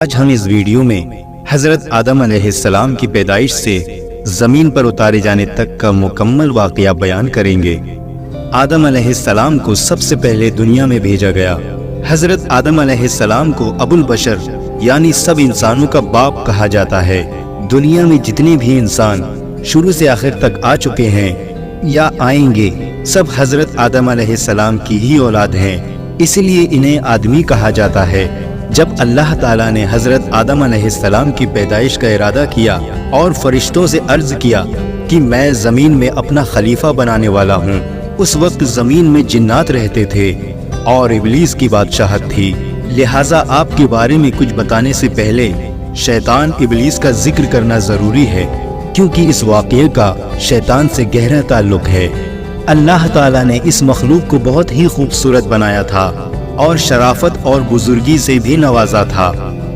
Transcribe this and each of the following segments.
آج ہم اس ویڈیو میں حضرت آدم علیہ السلام کی پیدائش سے زمین پر اتارے جانے تک کا مکمل واقعہ بیان کریں گے۔ آدم علیہ السلام کو سب سے پہلے دنیا میں بھیجا گیا۔ حضرت آدم علیہ السلام کو ابو البشر یعنی سب انسانوں کا باپ کہا جاتا ہے۔ دنیا میں جتنے بھی انسان شروع سے آخر تک آ چکے ہیں یا آئیں گے، سب حضرت آدم علیہ السلام کی ہی اولاد ہیں، اس لیے انہیں آدمی کہا جاتا ہے۔ جب اللہ تعالیٰ نے حضرت آدم علیہ السلام کی پیدائش کا ارادہ کیا اور فرشتوں سے عرض کیا کہ میں زمین میں اپنا خلیفہ بنانے والا ہوں، اس وقت زمین میں جنات رہتے تھے اور ابلیس کی بادشاہت تھی، لہٰذا آپ کے بارے میں کچھ بتانے سے پہلے شیطان ابلیس کا ذکر کرنا ضروری ہے، کیونکہ اس واقعے کا شیطان سے گہرا تعلق ہے۔ اللہ تعالیٰ نے اس مخلوق کو بہت ہی خوبصورت بنایا تھا اور شرافت اور بزرگی سے بھی نوازا تھا۔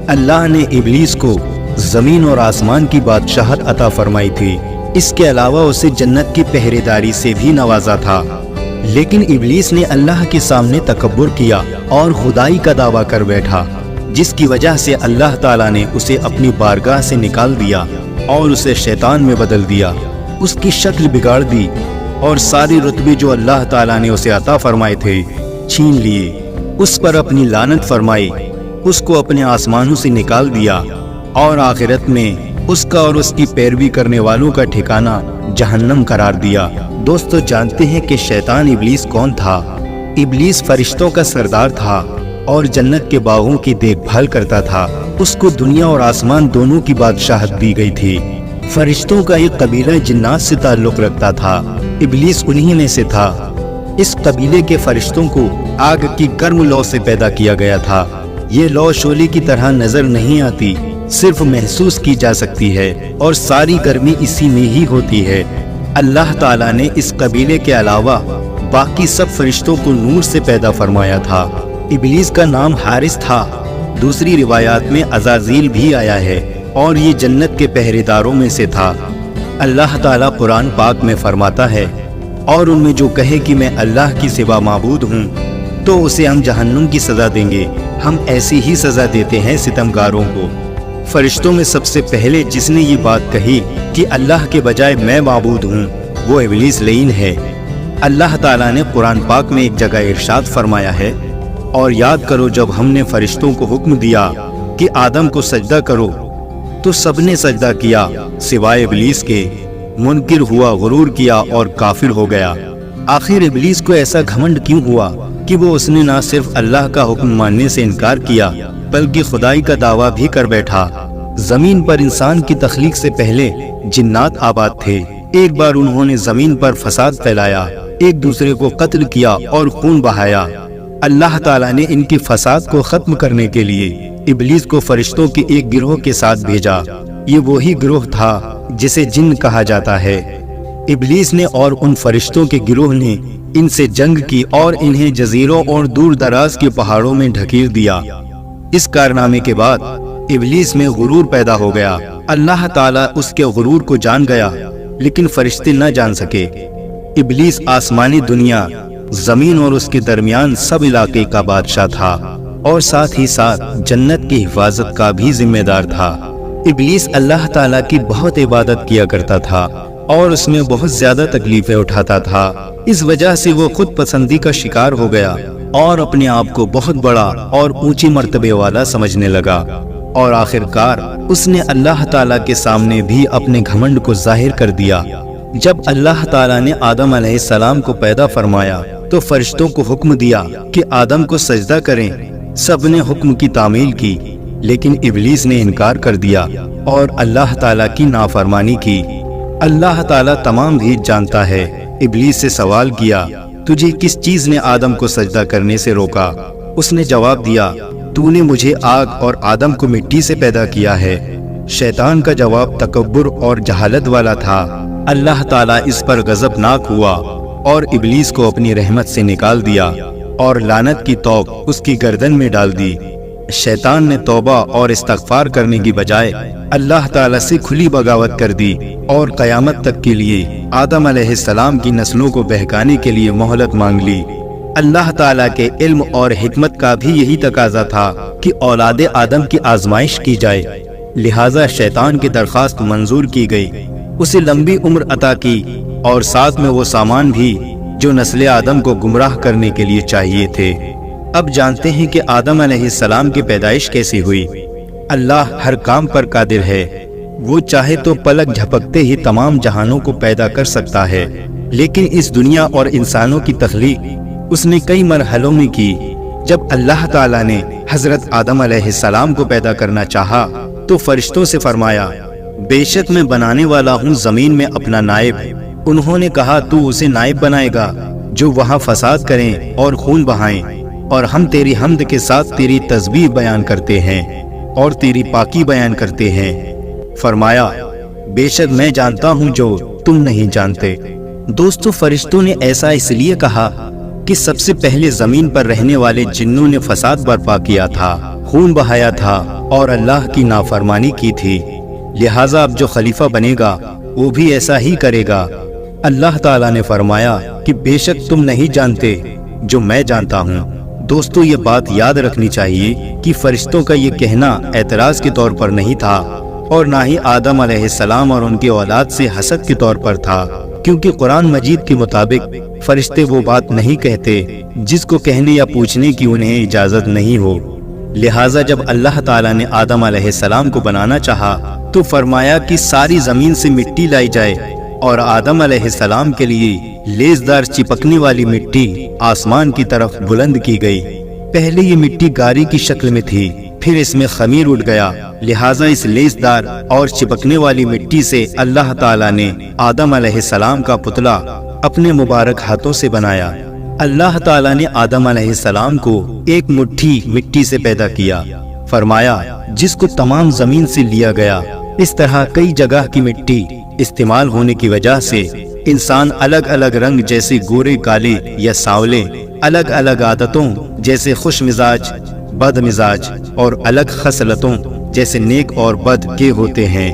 اللہ نے ابلیس کو زمین اور آسمان کی بادشاہت عطا فرمائی تھی، اس کے علاوہ اسے جنت کی پہرے داری سے بھی نوازا تھا، لیکن ابلیس نے اللہ کے سامنے تکبر کیا اور خدائی کا دعویٰ کر بیٹھا، جس کی وجہ سے اللہ تعالیٰ نے اسے اپنی بارگاہ سے نکال دیا اور اسے شیطان میں بدل دیا، اس کی شکل بگاڑ دی اور سارے رتبے جو اللہ تعالیٰ نے اسے عطا فرمائے تھے چھین لیے، اس پر اپنی لعنت فرمائی، اس کو اپنے آسمانوں سے نکال دیا اور آخرت میں اس کا اور اس کی پیروی کرنے والوں کا ٹھکانہ جہنم قرار دیا۔ دوستو، جانتے ہیں کہ شیطان ابلیس کون تھا؟ ابلیس فرشتوں کا سردار تھا اور جنت کے باغوں کی دیکھ بھال کرتا تھا۔ اس کو دنیا اور آسمان دونوں کی بادشاہت دی گئی تھی۔ فرشتوں کا ایک قبیلہ جنات سے تعلق رکھتا تھا، ابلیس انہی میں سے تھا۔ اس قبیلے کے فرشتوں کو آگ کی گرم لو سے پیدا کیا گیا تھا۔ یہ لو شعلے کی طرح نظر نہیں آتی، صرف محسوس کی جا سکتی ہے اور ساری گرمی اسی میں ہی ہوتی ہے۔ اللہ تعالیٰ نے اس قبیلے کے علاوہ باقی سب فرشتوں کو نور سے پیدا فرمایا تھا۔ ابلیس کا نام حارث تھا، دوسری روایات میں عزازیل بھی آیا ہے اور یہ جنت کے پہرے داروں میں سے تھا۔ اللہ تعالیٰ قرآن پاک میں فرماتا ہے، اور ان میں جو کہے کہ میں اللہ کی سوا معبود ہوں تو اسے ہم جہنم کی سزا دیں گے، ہم ایسی ہی سزا دیتے ہیں ستمگاروں کو۔ فرشتوں میں سب سے پہلے جس نے یہ بات کہی کہ اللہ کے بجائے میں معبود ہوں، وہ ابلیس لعین ہے۔ اللہ تعالیٰ نے قرآن پاک میں ایک جگہ ارشاد فرمایا ہے، اور یاد کرو جب ہم نے فرشتوں کو حکم دیا کہ آدم کو سجدہ کرو تو سب نے سجدہ کیا سوائے ابلیس کے، منکر ہوا، غرور کیا اور کافر ہو گیا۔ آخر ابلیس کو ایسا گھمنڈ کیوں ہوا کہ وہ اس نے نہ صرف اللہ کا حکم ماننے سے انکار کیا بلکہ خدائی کا دعویٰ بھی کر بیٹھا۔ زمین پر انسان کی تخلیق سے پہلے جنات آباد تھے۔ ایک بار انہوں نے زمین پر فساد پھیلایا، ایک دوسرے کو قتل کیا اور خون بہایا۔ اللہ تعالیٰ نے ان کی فساد کو ختم کرنے کے لیے ابلیس کو فرشتوں کے ایک گروہ کے ساتھ بھیجا۔ یہ وہی گروہ تھا جسے جن کہا جاتا ہے۔ ابلیس نے اور ان فرشتوں کے گروہ نے ان سے جنگ کی اور انہیں جزیروں اور دور دراز کے پہاڑوں میں ڈھکیل دیا۔ اس کارنامے کے بعد ابلیس میں غرور پیدا ہو گیا۔ اللہ تعالیٰ اس کے غرور کو جان گیا، لیکن فرشتے نہ جان سکے۔ ابلیس آسمانی دنیا، زمین اور اس کے درمیان سب علاقے کا بادشاہ تھا اور ساتھ ہی ساتھ جنت کی حفاظت کا بھی ذمہ دار تھا۔ ابلیس اللہ تعالیٰ کی بہت عبادت کیا کرتا تھا اور اس میں بہت زیادہ تکلیفیں اٹھاتا تھا۔ اس وجہ سے وہ خود پسندی کا شکار ہو گیا اور اپنے آپ کو بہت بڑا اور اونچی مرتبے والا سمجھنے لگا، اور آخر کار اس نے اللہ تعالیٰ کے سامنے بھی اپنے گھمنڈ کو ظاہر کر دیا۔ جب اللہ تعالیٰ نے آدم علیہ السلام کو پیدا فرمایا تو فرشتوں کو حکم دیا کہ آدم کو سجدہ کریں۔ سب نے حکم کی تعمیل کی، لیکن ابلیس نے انکار کر دیا اور اللہ تعالیٰ کی نافرمانی کی۔ اللہ تعالیٰ تمام بھی جانتا ہے۔ ابلیس سے سوال کیا، تجھے کس چیز نے آدم کو سجدہ کرنے سے روکا؟ اس نے جواب دیا، تو نے مجھے آگ اور آدم کو مٹی سے پیدا کیا ہے۔ شیطان کا جواب تکبر اور جہالت والا تھا۔ اللہ تعالیٰ اس پر غضبناک ہوا اور ابلیس کو اپنی رحمت سے نکال دیا اور لعنت کی توق اس کی گردن میں ڈال دی۔ شیطان نے توبہ اور استغفار کرنے کی بجائے اللہ تعالیٰ سے کھلی بغاوت کر دی اور قیامت تک کے لیے آدم علیہ السلام کی نسلوں کو بہکانے کے لیے مہلت مانگ لی۔ اللہ تعالیٰ کے علم اور حکمت کا بھی یہی تقاضا تھا کہ اولاد آدم کی آزمائش کی جائے، لہٰذا شیطان کی درخواست منظور کی گئی، اسے لمبی عمر عطا کی اور ساتھ میں وہ سامان بھی جو نسل آدم کو گمراہ کرنے کے لیے چاہیے تھے۔ اب جانتے ہیں کہ آدم علیہ السلام کی پیدائش کیسی ہوئی۔ اللہ ہر کام پر قادر ہے، وہ چاہے تو پلک جھپکتے ہی تمام جہانوں کو پیدا کر سکتا ہے، لیکن اس دنیا اور انسانوں کی تخلیق اس نے کئی مرحلوں میں کی۔ جب اللہ تعالیٰ نے حضرت آدم علیہ السلام کو پیدا کرنا چاہا تو فرشتوں سے فرمایا، بے شک میں بنانے والا ہوں زمین میں اپنا نائب۔ انہوں نے کہا، تو اسے نائب بنائے گا جو وہاں فساد کریں اور خون بہائیں، اور ہم تیری حمد کے ساتھ تیری تسبیح بیان کرتے ہیں اور تیری پاکی بیان کرتے ہیں۔ فرمایا، بے شک میں جانتا ہوں جو تم نہیں جانتے۔ دوستو، فرشتوں نے ایسا اس لیے کہا کہ سب سے پہلے زمین پر رہنے والے جنوں نے فساد برپا کیا تھا، خون بہایا تھا اور اللہ کی نافرمانی کی تھی، لہٰذا اب جو خلیفہ بنے گا وہ بھی ایسا ہی کرے گا۔ اللہ تعالیٰ نے فرمایا کہ بے شک تم نہیں جانتے جو میں جانتا ہوں۔ دوستو، یہ بات یاد رکھنی چاہیے کہ فرشتوں کا یہ کہنا اعتراض کے طور پر نہیں تھا اور نہ ہی آدم علیہ السلام اور ان کے اولاد سے حسد کے طور پر تھا، کیونکہ قرآن مجید کے مطابق فرشتے وہ بات نہیں کہتے جس کو کہنے یا پوچھنے کی انہیں اجازت نہیں ہو۔ لہٰذا جب اللہ تعالیٰ نے آدم علیہ السلام کو بنانا چاہا تو فرمایا کہ ساری زمین سے مٹی لائی جائے، اور آدم علیہ السلام کے لیے لیزدار چپکنے والی مٹی آسمان کی طرف بلند کی گئی۔ پہلے یہ مٹی گاری کی شکل میں تھی، پھر اس میں خمیر اٹھ گیا، لہٰذا اس لیزدار اور چپکنے والی مٹی سے اللہ تعالیٰ نے آدم علیہ السلام کا پتلا اپنے مبارک ہاتھوں سے بنایا۔ اللہ تعالیٰ نے آدم علیہ السلام کو ایک مٹھی مٹی سے پیدا کیا، فرمایا جس کو تمام زمین سے لیا گیا۔ اس طرح کئی جگہ کی مٹی استعمال ہونے کی وجہ سے انسان الگ الگ رنگ جیسے گورے، کالے یا سانولے، الگ الگ عادتوں جیسے خوش مزاج، بد مزاج، اور الگ خصلتوں جیسے نیک اور بد کے ہوتے ہیں۔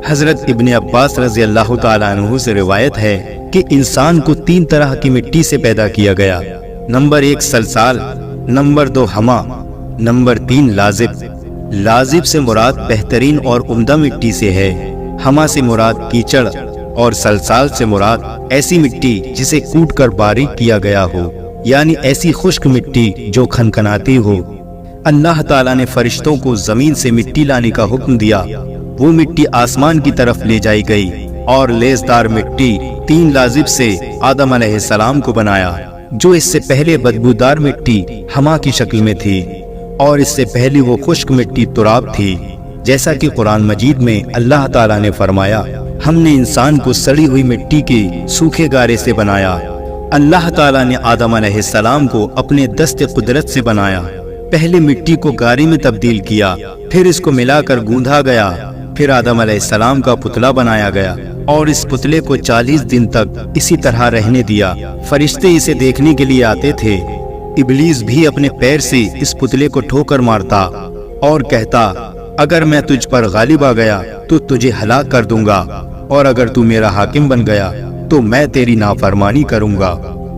حضرت ابن عباس رضی اللہ تعالیٰ عنہ سے روایت ہے کہ انسان کو 3 طرح کی مٹی سے پیدا کیا گیا۔ نمبر 1 سلسال، نمبر 2 ہما، نمبر 3 لازب۔ لازب سے مراد بہترین اور عمدہ مٹی سے ہے، ہما سے مراد کیچڑ، اور سلسال سے مراد ایسی مٹی جسے کوٹ کر باریک کیا گیا ہو، یعنی ایسی خشک مٹی جو کھنکھناتی ہو۔ اللہ تعالیٰ نے فرشتوں کو زمین سے مٹی لانے کا حکم دیا، وہ مٹی آسمان کی طرف لے جائی گئی اور لیزدار مٹی 3 لازب سے آدم علیہ السلام کو بنایا، جو اس سے پہلے بدبودار مٹی ہما کی شکل میں تھی، اور اس سے پہلے وہ خشک مٹی تراب تھی، جیسا کہ قرآن مجید میں اللہ تعالیٰ نے فرمایا، ہم نے انسان کو سڑی ہوئی مٹی کے سوکھے گارے سے بنایا۔ اللہ تعالیٰ نے آدم علیہ السلام کو اپنے دست قدرت سے بنایا، پہلے مٹی کو گارے میں تبدیل کیا، پھر اس کو ملا کر گوندھا گیا، پھر آدم علیہ السلام کا پتلا بنایا گیا، اور اس پتلے کو 40 دن تک اسی طرح رہنے دیا۔ فرشتے اسے دیکھنے کے لیے آتے تھے، ابلیس بھی اپنے پیر سے اس پتلے کو ٹھوکر مارتا اور کہتا، اگر میں تجھ پر غالب آ گیا تو تجھے ہلاک کر دوں گا، اور اگر تو میرا حاکم بن گیا تو میں تیری نافرمانی کروں گا۔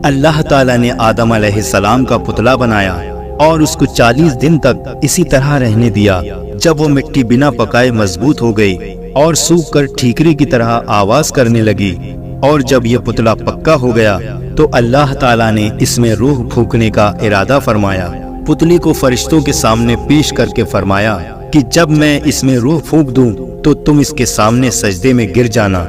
اللہ تعالیٰ نے آدم علیہ السلام کا پتلا بنایا اور اس کو 40 دن تک اسی طرح رہنے دیا۔ جب وہ مٹی بنا پکائے مضبوط ہو گئی اور سوکھ کر ٹھیکری کی طرح آواز کرنے لگی، اور جب یہ پتلا پکا ہو گیا تو اللہ تعالیٰ نے اس میں روح پھونکنے کا ارادہ فرمایا۔ پتلی کو فرشتوں کے سامنے پیش کر کے فرمایا کہ جب میں اس میں روح پھونک دوں تو تم اس کے سامنے سجدے میں گر جانا۔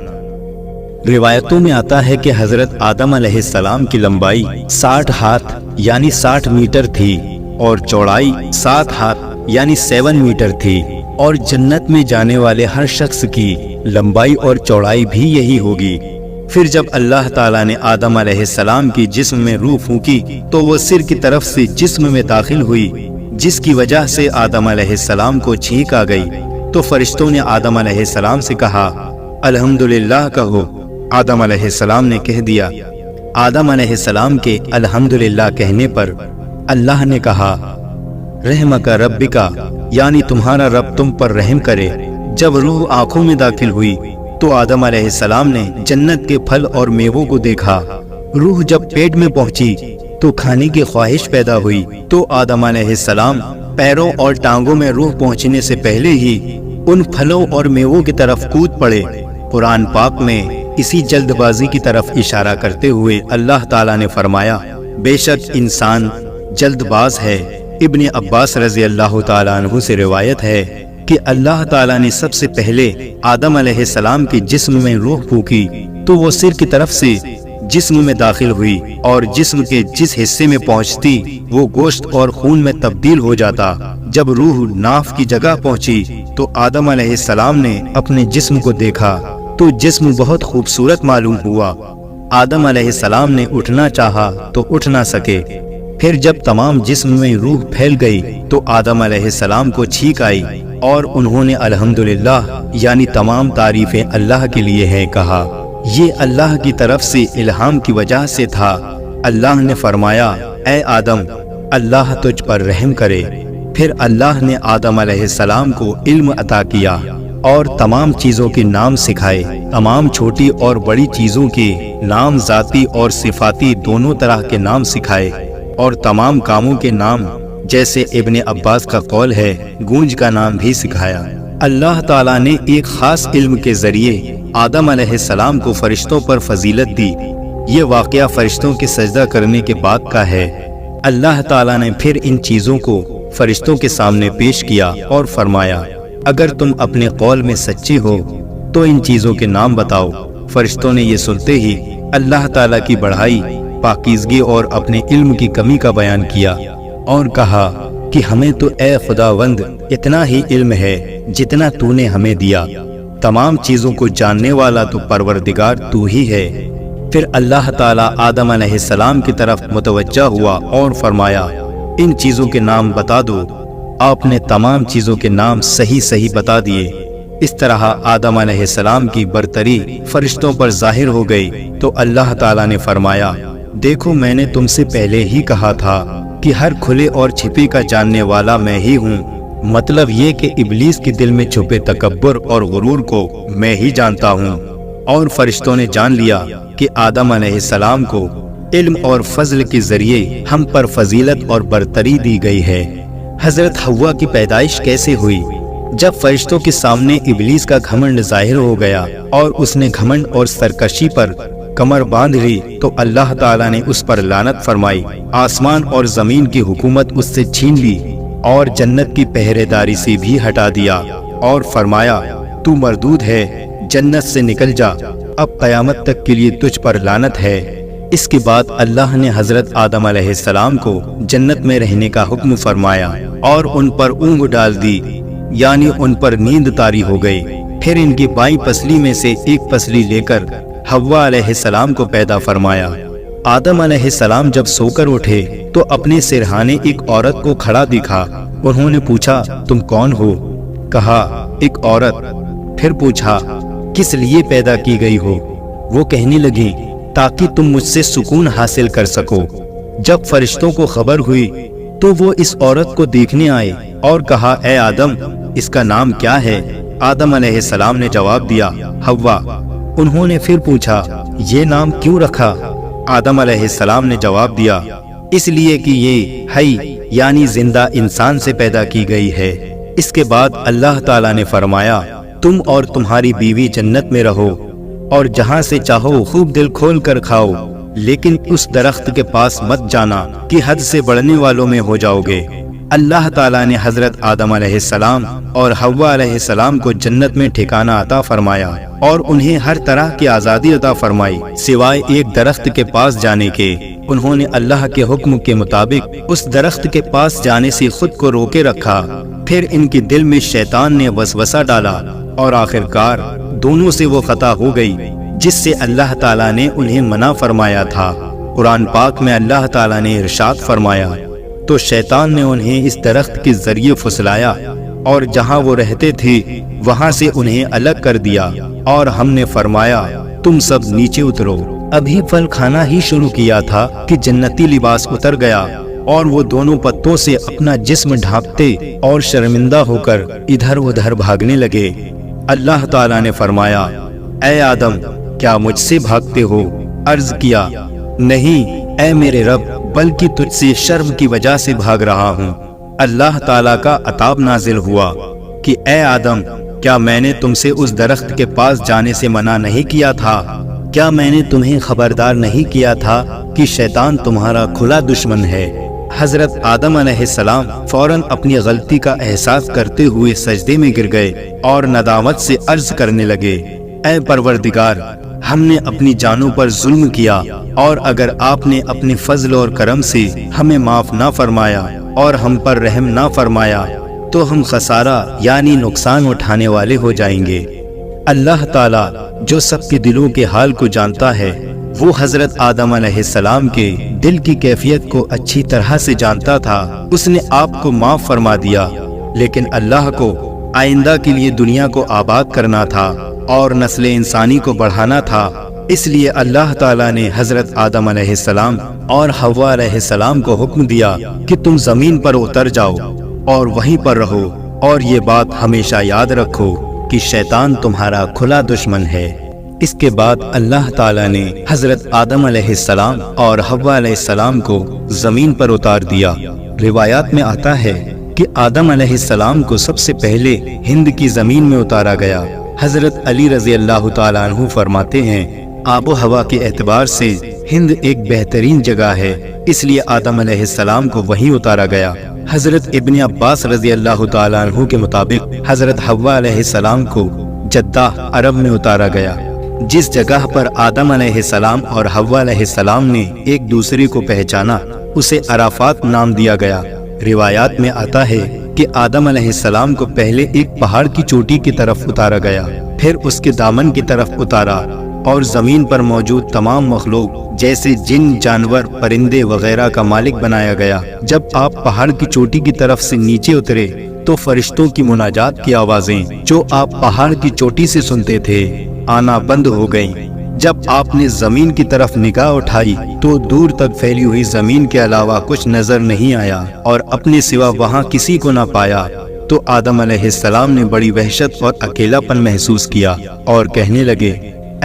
روایتوں میں آتا ہے کہ حضرت آدم علیہ السلام کی لمبائی 60 ہاتھ یعنی 60 میٹر تھی، اور چوڑائی 7 ہاتھ یعنی 7 میٹر تھی، اور جنت میں جانے والے ہر شخص کی لمبائی اور چوڑائی بھی یہی ہوگی۔ پھر جب اللہ تعالیٰ نے آدم علیہ السلام کی جسم میں روح پھونکی تو وہ سر کی طرف سے جسم میں داخل ہوئی، جس کی وجہ سے آدم علیہ السلام کو چھینک آ گئی۔ تو فرشتوں نے آدم علیہ السلام سے کہا، الحمدللہ کہو۔ آدم علیہ السلام نے کہہ دیا۔ آدم علیہ السلام کے الحمدللہ کہنے پر اللہ نے کہا، رحمک ربکا، یعنی تمہارا رب تم پر رحم کرے۔ جب روح آنکھوں میں داخل ہوئی تو آدم علیہ السلام نے جنت کے پھل اور میووں کو دیکھا۔ روح جب پیٹ میں پہنچی تو کھانے کی خواہش پیدا ہوئی تو آدم علیہ السلام پیروں اور ٹانگوں میں روح پہنچنے سے پہلے ہی ان پھلوں اور میووں کی طرف کود پڑے۔ قرآن پاک میں اسی جلد بازی کی طرف اشارہ کرتے ہوئے اللہ تعالیٰ نے فرمایا، بے شک انسان جلد باز ہے۔ ابن عباس رضی اللہ تعالیٰ عنہ سے روایت ہے کہ اللہ تعالیٰ نے سب سے پہلے آدم علیہ السلام کے جسم میں روح پھونکی تو وہ سر کی طرف سے جسم میں داخل ہوئی اور جسم کے جس حصے میں پہنچتی وہ گوشت اور خون میں تبدیل ہو جاتا۔ جب روح ناف کی جگہ پہنچی تو آدم علیہ السلام نے اپنے جسم کو دیکھا تو جسم بہت خوبصورت معلوم ہوا۔ آدم علیہ السلام نے اٹھنا چاہا تو اٹھ نہ سکے۔ پھر جب تمام جسم میں روح پھیل گئی تو آدم علیہ السلام کو چھینک آئی اور انہوں نے الحمدللہ یعنی تمام تعریفیں اللہ کے لیے ہیں کہا۔ یہ اللہ کی طرف سے الہام کی وجہ سے تھا۔ اللہ نے فرمایا، اے آدم، اللہ تجھ پر رحم کرے۔ پھر اللہ نے آدم علیہ السلام کو علم عطا کیا اور تمام چیزوں کے نام سکھائے۔ تمام چھوٹی اور بڑی چیزوں کے نام، ذاتی اور صفاتی دونوں طرح کے نام سکھائے اور تمام کاموں کے نام، جیسے ابن عباس کا قول ہے، گونج کا نام بھی سکھایا۔ اللہ تعالیٰ نے ایک خاص علم کے ذریعے آدم علیہ السلام کو فرشتوں پر فضیلت دی۔ یہ واقعہ فرشتوں کے سجدہ کرنے کے بعد کا ہے۔ اللہ تعالیٰ نے پھر ان چیزوں کو فرشتوں کے سامنے پیش کیا اور فرمایا، اگر تم اپنے قول میں سچے ہو تو ان چیزوں کے نام بتاؤ۔ فرشتوں نے یہ سنتے ہی اللہ تعالیٰ کی بڑائی، پاکیزگی اور اپنے علم کی کمی کا بیان کیا اور کہا کہ ہمیں تو اے خداوند اتنا ہی علم ہے جتنا تو نے ہمیں دیا۔ تمام چیزوں کو جاننے والا تو پروردگار تو ہی ہے۔ پھر اللہ تعالیٰ آدم علیہ السلام کی طرف متوجہ ہوا اور فرمایا، ان چیزوں کے نام بتا دو۔ آپ نے تمام چیزوں کے نام صحیح بتا دیے۔ اس طرح آدم علیہ السلام کی برتری فرشتوں پر ظاہر ہو گئی تو اللہ تعالیٰ نے فرمایا، دیکھو میں نے تم سے پہلے ہی کہا تھا کہ ہر کھلے اور چھپے کا جاننے والا میں ہی ہوں۔ مطلب یہ کہ ابلیس کے دل میں چھپے تکبر اور غرور کو میں ہی جانتا ہوں۔ اور فرشتوں نے جان لیا کہ آدم علیہ السلام کو علم اور فضل کے ذریعے ہم پر فضیلت اور برتری دی گئی ہے۔ حضرت حوا کی پیدائش کیسے ہوئی؟ جب فرشتوں کے سامنے ابلیس کا گھمنڈ ظاہر ہو گیا اور اس نے گھمنڈ اور سرکشی پر کمر باندھ لی تو اللہ تعالیٰ نے اس پر لعنت فرمائی، آسمان اور زمین کی حکومت اس سے چھین لی اور جنت کی پہرے داری سے بھی ہٹا دیا اور فرمایا، تو مردود ہے، جنت سے نکل جا، اب قیامت تک کے لیے تجھ پر لعنت ہے۔ اس کے بعد اللہ نے حضرت آدم علیہ السلام کو جنت میں رہنے کا حکم فرمایا اور ان پر اونگ ڈال دی، یعنی ان پر نیند طاری ہو گئی۔ پھر ان کی بائیں پسلی میں سے ایک پسلی لے کر حوا علیہ السلام کو پیدا فرمایا۔ آدم علیہ السلام جب سو کر اٹھے تو اپنے سرہانے ایک عورت کو کھڑا دیکھا۔ انہوں نے پوچھا، تم کون ہو؟ کہا، ایک عورت۔ پھر پوچھا، کس لیے پیدا کی گئی ہو؟ وہ کہنے لگی، تاکہ تم مجھ سے سکون حاصل کر سکو۔ جب فرشتوں کو خبر ہوئی تو وہ اس عورت کو دیکھنے آئے اور کہا، اے آدم، اس کا نام کیا ہے؟ آدم علیہ السلام نے جواب دیا، حوا۔ انہوں نے پھر پوچھا، یہ نام کیوں رکھا؟ آدم علیہ السلام نے جواب دیا، اس لیے کہ یہ حی یعنی زندہ انسان سے پیدا کی گئی ہے۔ اس کے بعد اللہ تعالیٰ نے فرمایا، تم اور تمہاری بیوی جنت میں رہو اور جہاں سے چاہو خوب دل کھول کر کھاؤ، لیکن اس درخت کے پاس مت جانا کہ حد سے بڑھنے والوں میں ہو جاؤ گے۔ اللہ تعالیٰ نے حضرت آدم علیہ السلام اور حوا علیہ السلام کو جنت میں ٹھکانہ عطا فرمایا اور انہیں ہر طرح کی آزادی عطا فرمائی سوائے ایک درخت کے پاس جانے کے۔ انہوں نے اللہ کے حکم کے مطابق اس درخت کے پاس جانے سے خود کو روکے رکھا۔ پھر ان کے دل میں شیطان نے وسوسہ ڈالا اور آخرکار دونوں سے وہ خطا ہو گئی جس سے اللہ تعالیٰ نے انہیں منع فرمایا تھا۔ قرآن پاک میں اللہ تعالیٰ نے ارشاد فرمایا، تو شیطان نے انہیں اس درخت کے ذریعے پھسلایا اور جہاں وہ رہتے تھے وہاں سے انہیں الگ کر دیا اور ہم نے فرمایا، تم سب نیچے اترو۔ ابھی پھل کھانا ہی شروع کیا تھا کہ جنتی لباس اتر گیا اور وہ دونوں پتوں سے اپنا جسم ڈھانپتے اور شرمندہ ہو کر ادھر ادھر بھاگنے لگے۔ اللہ تعالیٰ نے فرمایا، اے آدم، کیا مجھ سے بھاگتے ہو؟ عرض کیا، نہیں، اے میرے رب، بلکہ تجھ سے شرم کی وجہ سے بھاگ رہا ہوں۔ اللہ تعالیٰ کا عتاب نازل ہوا کہ اے آدم، کیا میں نے تم سے اس درخت کے پاس جانے سے منع نہیں کیا تھا؟ کیا میں نے تمہیں خبردار نہیں کیا تھا کہ شیطان تمہارا کھلا دشمن ہے؟ حضرت آدم علیہ السلام فوراً اپنی غلطی کا احساس کرتے ہوئے سجدے میں گر گئے اور ندامت سے عرض کرنے لگے، اے پروردگار، ہم نے اپنی جانوں پر ظلم کیا، اور اگر آپ نے اپنے فضل اور کرم سے ہمیں معاف نہ فرمایا اور ہم پر رحم نہ فرمایا تو ہم خسارہ یعنی نقصان اٹھانے والے ہو جائیں گے۔ اللہ تعالیٰ جو سب کے دلوں کے حال کو جانتا ہے، وہ حضرت آدم علیہ السلام کے دل کی کیفیت کو اچھی طرح سے جانتا تھا۔ اس نے آپ کو معاف فرما دیا، لیکن اللہ کو آئندہ کے لیے دنیا کو آباد کرنا تھا اور نسل انسانی کو بڑھانا تھا۔ اس لیے اللہ تعالیٰ نے حضرت آدم علیہ السلام اور حوا علیہ السلام کو حکم دیا کہ تم زمین پر اتر جاؤ اور وہیں پر رہو، اور یہ بات ہمیشہ یاد رکھو کہ شیطان تمہارا کھلا دشمن ہے۔ اس کے بعد اللہ تعالیٰ نے حضرت آدم علیہ السلام اور حوا علیہ السلام کو زمین پر اتار دیا۔ روایات میں آتا ہے کہ آدم علیہ السلام کو سب سے پہلے ہند کی زمین میں اتارا گیا۔ حضرت علی رضی اللہ تعالیٰ عنہ فرماتے ہیں، آب و ہوا کے اعتبار سے ہند ایک بہترین جگہ ہے، اس لیے آدم علیہ السلام کو وہیں اتارا گیا۔ حضرت ابن عباس رضی اللہ تعالیٰ عنہ کے مطابق حضرت حوا علیہ السلام کو جدہ عرب میں اتارا گیا، جس جگہ پر آدم علیہ السلام اور حوا علیہ السلام نے ایک دوسرے کو پہچانا اسے عرفات نام دیا گیا۔ روایات میں آتا ہے کہ آدم علیہ السلام کو پہلے ایک پہاڑ کی چوٹی کی طرف اتارا گیا، پھر اس کے دامن کی طرف اتارا، اور زمین پر موجود تمام مخلوق جیسے جن، جانور، پرندے وغیرہ کا مالک بنایا گیا۔ جب آپ پہاڑ کی چوٹی کی طرف سے نیچے اترے تو فرشتوں کی مناجات کی آوازیں جو آپ پہاڑ کی چوٹی سے سنتے تھے آنا بند ہو گئیں۔ جب آپ نے زمین کی طرف نگاہ اٹھائی تو دور تک پھیلی ہوئی زمین کے علاوہ کچھ نظر نہیں آیا، اور اپنے سوا وہاں کسی کو نہ پایا تو آدم علیہ السلام نے بڑی وحشت اور اکیلا پن محسوس کیا اور کہنے لگے،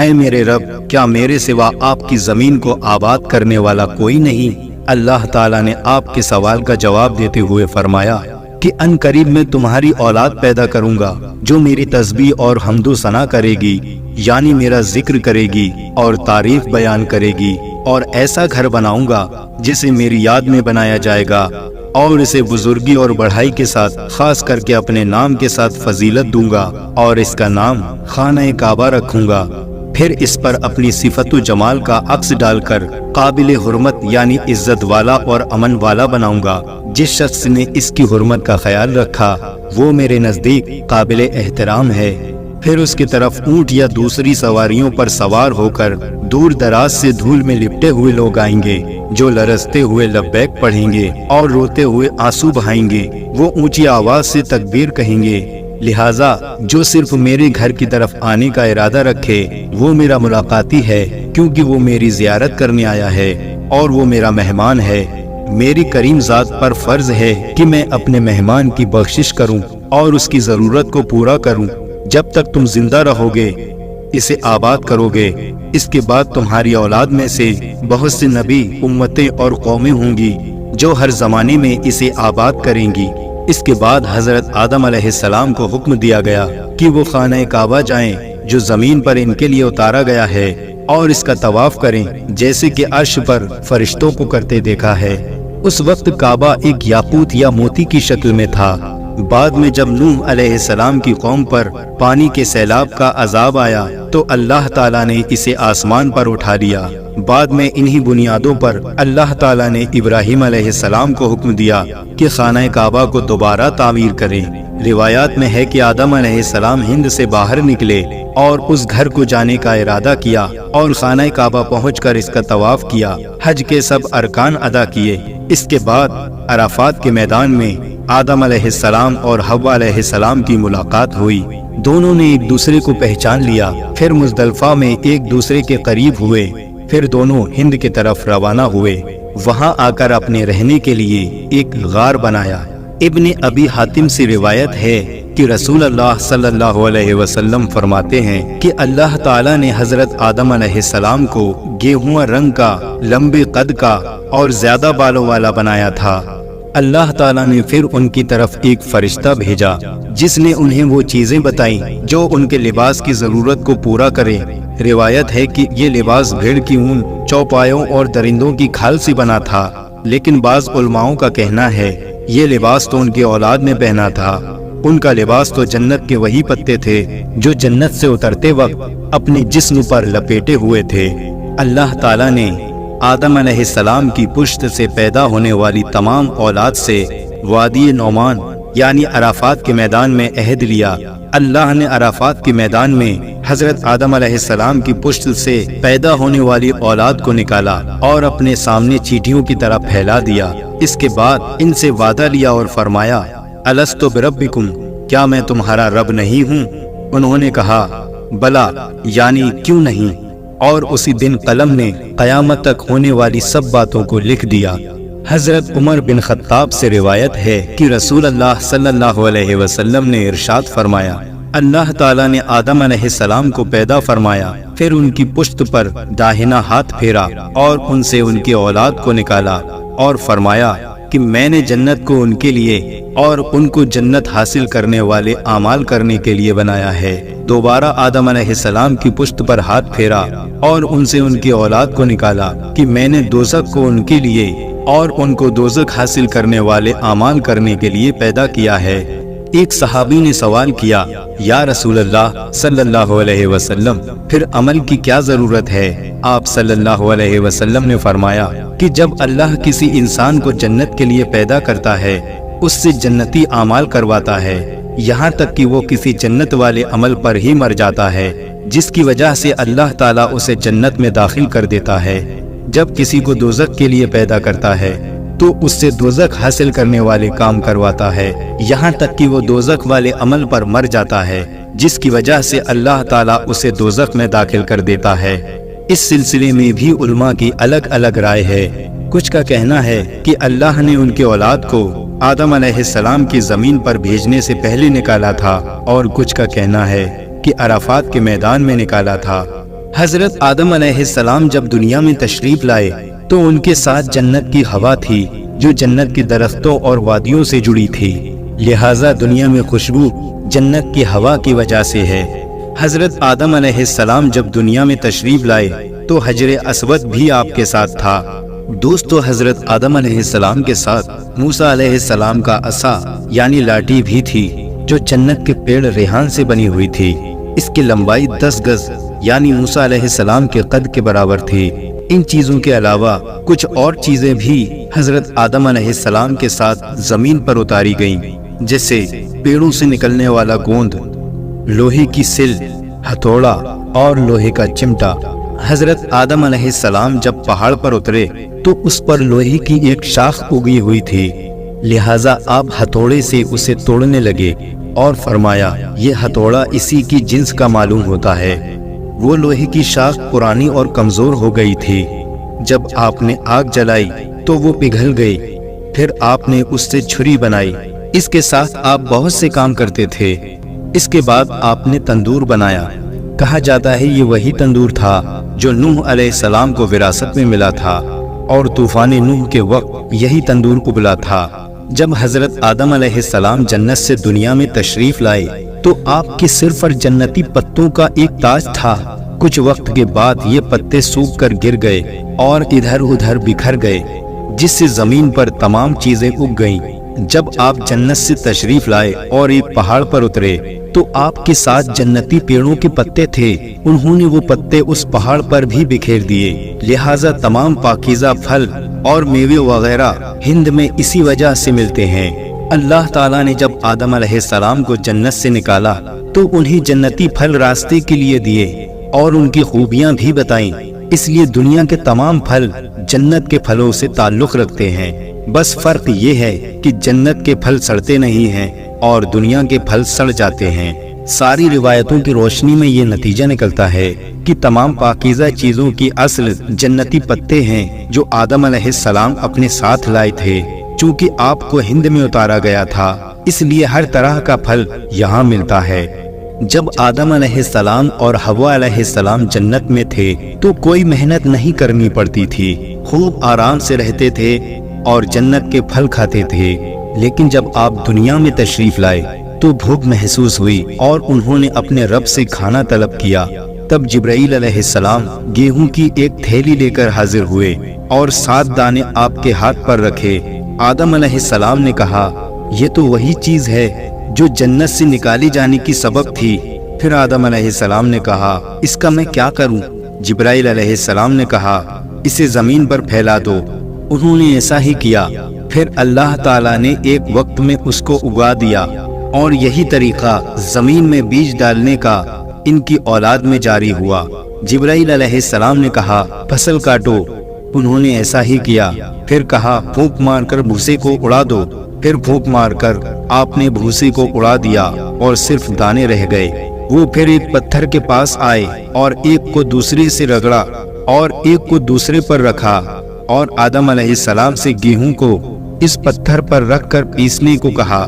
اے میرے رب، کیا میرے سوا آپ کی زمین کو آباد کرنے والا کوئی نہیں؟ اللہ تعالیٰ نے آپ کے سوال کا جواب دیتے ہوئے فرمایا کہ ان قریب میں تمہاری اولاد پیدا کروں گا جو میری تسبیح اور حمد و ثنا کرے گی، یعنی میرا ذکر کرے گی اور تعریف بیان کرے گی، اور ایسا گھر بناؤں گا جسے میری یاد میں بنایا جائے گا، اور اسے بزرگی اور بڑھائی کے ساتھ خاص کر کے اپنے نام کے ساتھ فضیلت دوں گا، اور اس کا نام خانہ کعبہ رکھوں گا۔ پھر اس پر اپنی صفت و جمال کا عکس ڈال کر قابل حرمت یعنی عزت والا اور امن والا بناؤں گا۔ جس شخص نے اس کی حرمت کا خیال رکھا وہ میرے نزدیک قابل احترام ہے۔ پھر اس کی طرف اونٹ یا دوسری سواریوں پر سوار ہو کر دور دراز سے دھول میں لپٹے ہوئے لوگ آئیں گے جو لرزتے ہوئے لبیک پڑھیں گے اور روتے ہوئے آنسو بہائیں گے۔ وہ اونچی آواز سے تکبیر کہیں گے، لہٰذا جو صرف میرے گھر کی طرف آنے کا ارادہ رکھے وہ میرا ملاقاتی ہے، کیونکہ وہ میری زیارت کرنے آیا ہے اور وہ میرا مہمان ہے۔ میری کریم ذات پر فرض ہے کہ میں اپنے مہمان کی بخشش کروں اور اس کی ضرورت کو پورا کروں۔ جب تک تم زندہ رہو گے اسے آباد کرو گے۔ اس کے بعد تمہاری اولاد میں سے بہت سے نبی، امتیں اور قومیں ہوں گی جو ہر زمانے میں اسے آباد کریں گی۔ اس کے بعد حضرت آدم علیہ السلام کو حکم دیا گیا کہ وہ خانہ کعبہ جائیں جو زمین پر ان کے لیے اتارا گیا ہے، اور اس کا طواف کریں جیسے کہ عرش پر فرشتوں کو کرتے دیکھا ہے۔ اس وقت کعبہ ایک یاقوت یا موتی کی شکل میں تھا۔ بعد میں جب نوح علیہ السلام کی قوم پر پانی کے سیلاب کا عذاب آیا تو اللہ تعالیٰ نے اسے آسمان پر اٹھا لیا۔ بعد میں انہی بنیادوں پر اللہ تعالیٰ نے ابراہیم علیہ السلام کو حکم دیا کہ خانہ کعبہ کو دوبارہ تعمیر کریں۔ روایات میں ہے کہ آدم علیہ السلام ہند سے باہر نکلے اور اس گھر کو جانے کا ارادہ کیا اور خانہ کعبہ پہنچ کر اس کا طواف کیا، حج کے سب ارکان ادا کیے۔ اس کے بعد عرفات کے میدان میں آدم علیہ السلام اور حوا علیہ السلام کی ملاقات ہوئی۔ دونوں نے ایک دوسرے کو پہچان لیا۔ پھر مزدلفہ میں ایک دوسرے کے قریب ہوئے، پھر دونوں ہند کی طرف روانہ ہوئے۔ وہاں آ کر اپنے رہنے کے لیے ایک غار بنایا۔ ابن ابی حاتم سے روایت ہے کہ رسول اللہ صلی اللہ علیہ وسلم فرماتے ہیں کہ اللہ تعالیٰ نے حضرت آدم علیہ السلام کو گیہواں رنگ کا، لمبے قد کا اور زیادہ بالوں والا بنایا تھا۔ اللہ تعالیٰ نے پھر ان کی طرف ایک فرشتہ بھیجا جس نے انہیں وہ چیزیں بتائیں جو ان کے لباس کی ضرورت کو پورا کریں۔ روایت ہے کہ یہ لباس بھیڑ کی اون، چوپایوں اور درندوں کی کھال سے بنا تھا، لیکن بعض علماؤں کا کہنا ہے یہ لباس تو ان کی اولاد نے پہنا تھا۔ ان کا لباس تو جنت کے وہی پتے تھے جو جنت سے اترتے وقت اپنے جسم پر لپیٹے ہوئے تھے۔ اللہ تعالیٰ نے آدم علیہ السلام کی پشت سے پیدا ہونے والی تمام اولاد سے وادی نعمان یعنی عرفات کے میدان میں عہد لیا۔ اللہ نے عرفات کے میدان میں حضرت آدم علیہ السلام کی پشت سے پیدا ہونے والی اولاد کو نکالا اور اپنے سامنے چیٹیوں کی طرح پھیلا دیا۔ اس کے بعد ان سے وعدہ لیا اور فرمایا، الست بربکم، کیا میں تمہارا رب نہیں ہوں؟ انہوں نے کہا بلا، یعنی کیوں نہیں؟ اور اسی دن قلم نے قیامت تک ہونے والی سب باتوں کو لکھ دیا۔ حضرت عمر بن خطاب سے روایت ہے کہ رسول اللہ صلی اللہ علیہ وسلم نے ارشاد فرمایا، اللہ تعالیٰ نے آدم علیہ السلام کو پیدا فرمایا، پھر ان کی پشت پر داہنا ہاتھ پھیرا اور ان سے ان کی اولاد کو نکالا اور فرمایا کہ میں نے جنت کو ان کے لیے اور ان کو جنت حاصل کرنے والے اعمال کرنے کے لیے بنایا ہے۔ دوبارہ آدم علیہ السلام کی پشت پر ہاتھ پھیرا اور ان سے ان کی اولاد کو نکالا کہ میں نے دوزخ کو ان کے لیے اور ان کو دوزخ حاصل کرنے والے اعمال کرنے کے لیے پیدا کیا ہے۔ ایک صحابی نے سوال کیا، یا رسول اللہ صلی اللہ علیہ وسلم، پھر عمل کی کیا ضرورت ہے؟ آپ صلی اللہ علیہ وسلم نے فرمایا کہ جب اللہ کسی انسان کو جنت کے لیے پیدا کرتا ہے، اس سے جنتی اعمال کرواتا ہے، یہاں تک کہ وہ کسی جنت والے عمل پر ہی مر جاتا ہے جس کی وجہ سے اللہ تعالیٰ اسے جنت میں داخل کر دیتا ہے۔ جب کسی کو دوزخ کے لیے پیدا کرتا ہے تو اس سے دوزخ حاصل کرنے والے کام کرواتا ہے، یہاں تک کہ وہ دوزخ والے عمل پر مر جاتا ہے جس کی وجہ سے اللہ تعالیٰ اسے دوزخ میں داخل کر دیتا ہے۔ اس سلسلے میں بھی علماء کی الگ الگ رائے ہے۔ کچھ کا کہنا ہے کہ اللہ نے ان کے اولاد کو آدم علیہ السلام کی زمین پر بھیجنے سے پہلے نکالا تھا، اور کچھ کا کہنا ہے کہ عرفات کے میدان میں نکالا تھا۔ حضرت آدم علیہ السلام جب دنیا میں تشریف لائے تو ان کے ساتھ جنت کی ہوا تھی جو جنت کے درختوں اور وادیوں سے جڑی تھی، لہٰذا دنیا میں خوشبو جنت کی ہوا کی وجہ سے ہے۔ حضرت آدم علیہ السلام جب دنیا میں تشریف لائے تو حجر اسود بھی آپ کے ساتھ تھا۔ دوستو، حضرت آدم علیہ السلام کے ساتھ موسیٰ علیہ السلام کا عصا یعنی لاٹھی بھی تھی جو جنت کے پیڑ ریحان سے بنی ہوئی تھی۔ اس کی لمبائی 10 گز یعنی موسیٰ علیہ السلام کے قد کے برابر تھی۔ ان چیزوں کے علاوہ کچھ اور چیزیں بھی حضرت آدم علیہ السلام کے ساتھ زمین پر اتاری گئیں، جیسے پیڑوں سے نکلنے والا گوند، لوہے کی سل، ہتھوڑا اور لوہے کا چمٹا۔ حضرت آدم علیہ السلام جب پہاڑ پر اترے تو اس پر لوہے کی ایک شاخ اگی ہوئی تھی، لہٰذا آپ ہتھوڑے سے اسے توڑنے لگے اور فرمایا، یہ ہتھوڑا اسی کی جنس کا معلوم ہوتا ہے۔ وہ لوہے کی شاخ پرانی اور کمزور ہو گئی تھی۔ جب آپ نے آگ جلائی تو وہ پگھل گئی، پھر آپ نے اس سے چھری بنائی۔ اس کے ساتھ آپ بہت سے کام کرتے تھے۔ اس کے بعد آپ نے تندور بنایا۔ کہا جاتا ہے یہ وہی تندور تھا جو نوح علیہ السلام کو وراثت میں ملا تھا، اور طوفان نوح کے وقت یہی تندور ابلا تھا۔ جب حضرت آدم علیہ السلام جنت سے دنیا میں تشریف لائے تو آپ کے سر پر جنتی پتوں کا ایک تاج تھا۔ کچھ وقت کے بعد یہ پتے سوکھ کر گر گئے اور ادھر ادھر بکھر گئے، جس سے زمین پر تمام چیزیں اگ گئیں۔ جب آپ جنت سے تشریف لائے اور ایک پہاڑ پر اترے تو آپ کے ساتھ جنتی پیڑوں کے پتے تھے، انہوں نے وہ پتے اس پہاڑ پر بھی بکھیر دیے، لہٰذا تمام پاکیزہ پھل اور میوے وغیرہ ہند میں اسی وجہ سے ملتے ہیں۔ اللہ تعالیٰ نے جب آدم علیہ السلام کو جنت سے نکالا تو انہیں جنتی پھل راستے کے لیے دیے اور ان کی خوبیاں بھی بتائیں، اس لیے دنیا کے تمام پھل جنت کے پھلوں سے تعلق رکھتے ہیں۔ بس فرق یہ ہے کہ جنت کے پھل سڑتے نہیں ہیں اور دنیا کے پھل سڑ جاتے ہیں۔ ساری روایتوں کی روشنی میں یہ نتیجہ نکلتا ہے کہ تمام پاکیزہ چیزوں کی اصل جنتی پتے ہیں جو آدم علیہ السلام اپنے ساتھ لائے تھے۔ چونکہ آپ کو ہند میں اتارا گیا تھا اس لیے ہر طرح کا پھل یہاں ملتا ہے۔ جب آدم علیہ السلام اور حوا علیہ السلام جنت میں تھے تو کوئی محنت نہیں کرنی پڑتی تھی، خوب آرام سے رہتے تھے اور جنت کے پھل کھاتے تھے۔ لیکن جب آپ دنیا میں تشریف لائے تو بھوک محسوس ہوئی اور انہوں نے اپنے رب سے کھانا طلب کیا۔ تب جبرائیل علیہ السلام گیہوں کی ایک تھیلی لے کر حاضر ہوئے اور 7 دانے آپ کے ہاتھ پر رکھے۔ آدم علیہ السلام نے کہا، یہ تو وہی چیز ہے جو جنت سے نکالی جانے کی سبب تھی۔ پھر آدم علیہ السلام نے کہا، اس کا میں کیا کروں؟ جبرائیل علیہ السلام نے کہا، اسے زمین پر پھیلا دو۔ انہوں نے ایسا ہی کیا۔ پھر اللہ تعالیٰ نے ایک وقت میں اس کو اگا دیا، اور یہی طریقہ زمین میں بیج ڈالنے کا ان کی اولاد میں جاری ہوا۔ جبرائیل علیہ السلام نے کہا، فصل کاٹو۔ انہوں نے ایسا ہی کیا۔ پھر کہا، پھونک مار کر بھوسے کو اڑا دو۔ پھر پھونک مار کر آپ نے بھوسے کو اڑا دیا اور صرف دانے رہ گئے۔ وہ پھر ایک پتھر کے پاس آئے اور ایک کو دوسرے سے رگڑا اور ایک کو دوسرے پر رکھا، اور آدم علیہ السلام سے گیہوں کو اس پتھر پر رکھ کر پیسنے کو کہا۔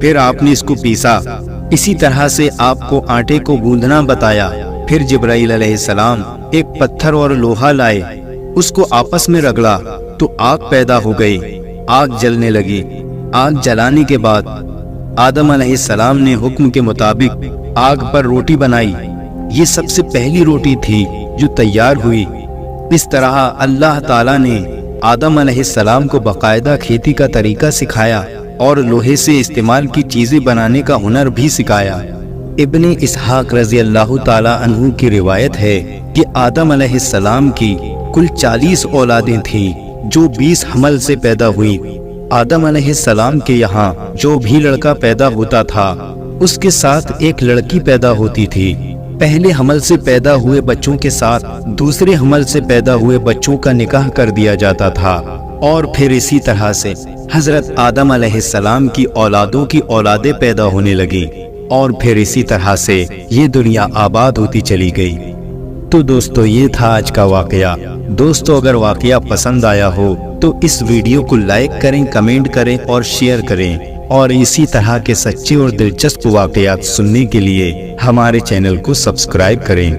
پھر آپ نے اس کو پیسا۔ اسی طرح سے آپ کو آٹے کو گوندھنا بتایا۔ پھر جبرائیل علیہ السلام ایک پتھر اور لوہا لائے، اس کو آپس میں رگڑا تو آگ پیدا ہو گئی، آگ جلنے لگی۔ آگ جلانے کے بعد آدم علیہ السلام نے حکم کے مطابق آگ پر روٹی بنائی۔ یہ سب سے پہلی روٹی تھی جو تیار ہوئی۔ اس طرح اللہ تعالیٰ نے آدم علیہ السلام کو باقاعدہ کھیتی کا طریقہ سکھایا اور لوہے سے استعمال کی چیزیں بنانے کا ہنر بھی سکھایا۔ ابن اسحاق رضی اللہ تعالیٰ عنہ کی روایت ہے کہ آدم علیہ السلام کی کل 40 اولادیں تھیں جو 20 حمل سے پیدا ہوئی۔ آدم علیہ السلام کے یہاں جو بھی لڑکا پیدا ہوتا تھا اس کے ساتھ ایک لڑکی پیدا ہوتی تھی۔ پہلے حمل سے پیدا ہوئے بچوں کے ساتھ دوسرے حمل سے پیدا ہوئے بچوں کا نکاح کر دیا جاتا تھا، اور پھر اسی طرح سے حضرت آدم علیہ السلام کی اولادوں کی اولادیں پیدا ہونے لگی، اور پھر اسی طرح سے یہ دنیا آباد ہوتی چلی گئی۔ تو دوستو، یہ تھا آج کا واقعہ۔ دوستو، اگر واقعہ پسند آیا ہو تو اس ویڈیو کو لائک کریں، کمنٹ کریں اور شیئر کریں، اور اسی طرح کے سچے اور دلچسپ واقعات سننے کے لیے ہمارے چینل کو سبسکرائب کریں۔